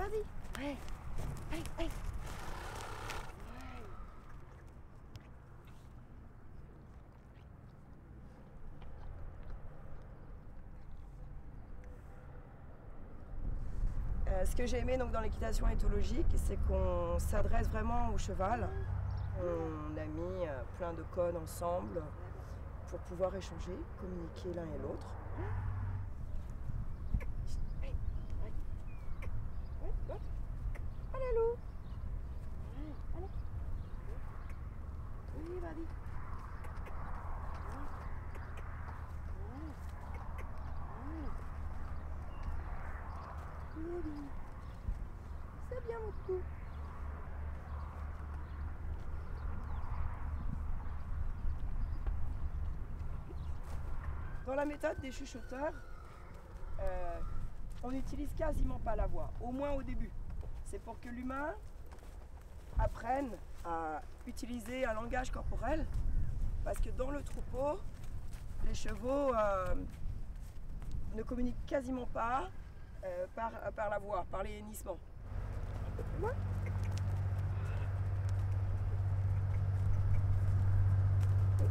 vas-y. Ouais. Allez, allez. Ce que j'ai aimé donc, dans l'équitation éthologique, c'est qu'on s'adresse vraiment au cheval. On a mis plein de codes ensemble pour pouvoir échanger, communiquer l'un et l'autre. Allez, loup. Allez. Oui, vas-y. C'est bien mon coup. Dans la méthode des chuchoteurs, on n'utilise quasiment pas la voix, au moins au début. C'est pour que l'humain apprenne à utiliser un langage corporel, parce que dans le troupeau, les chevaux ne communiquent quasiment pas par la voix, par les hennissements. Un peu plus loin.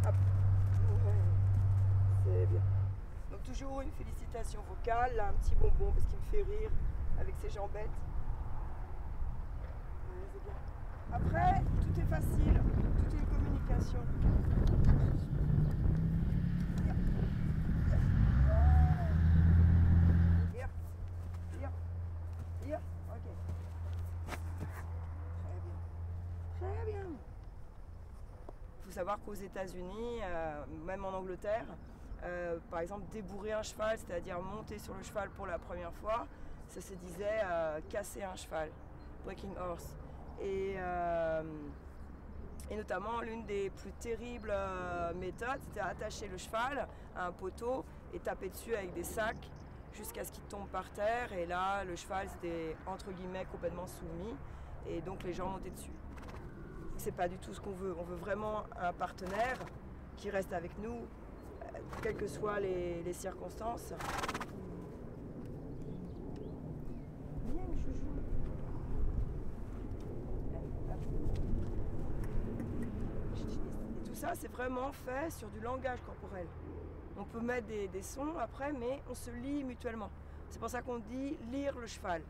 Hop. Ouais. C'est bien. Donc toujours une félicitation vocale, là, un petit bonbon parce qu'il me fait rire avec ses jambettes. Ouais, c'est bien. Après, tout est facile, tout est une communication. Dire, ok. Très bien. Très bien. Il faut savoir qu'aux États-Unis, même en Angleterre, par exemple, débourrer un cheval, c'est-à-dire monter sur le cheval pour la première fois, ça se disait casser un cheval, breaking horse. Et notamment, l'une des plus terribles méthodes, c'était attacher le cheval à un poteau et taper dessus avec des sacs jusqu'à ce qu'il tombe par terre. Et là, le cheval, c'était entre guillemets complètement soumis. Et donc, les gens montaient dessus. C'est pas du tout ce qu'on veut. On veut vraiment un partenaire qui reste avec nous, quelles que soient les circonstances. Bien, chouchou. Et tout ça, c'est vraiment fait sur du langage corporel. On peut mettre des sons après, mais on se lit mutuellement. C'est pour ça qu'on dit lire le cheval.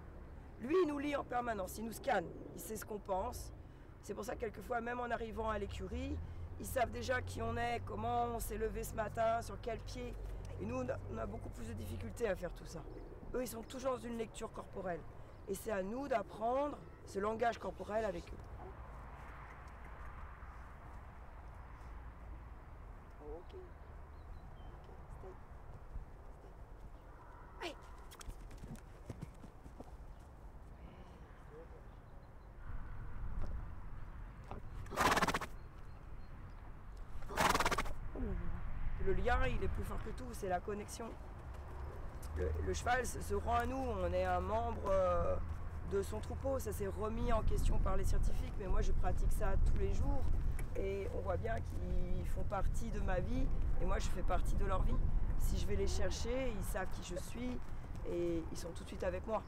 Lui, il nous lit en permanence, il nous scanne, il sait ce qu'on pense. C'est pour ça que quelquefois, même en arrivant à l'écurie, ils savent déjà qui on est, comment on s'est levé ce matin, sur quel pied. Et nous, on a beaucoup plus de difficultés à faire tout ça. Eux, ils sont toujours dans une lecture corporelle. Et c'est à nous d'apprendre ce langage corporel avec eux. Ok. Stay. Hey. Le lien, il est plus fort que tout, c'est la connexion. Le cheval se rend à nous, on est un membre de son troupeau, ça s'est remis en question par les scientifiques, mais moi je pratique ça tous les jours et on voit bien qu'ils font partie de ma vie et moi je fais partie de leur vie. Si je vais les chercher, ils savent qui je suis et ils sont tout de suite avec moi.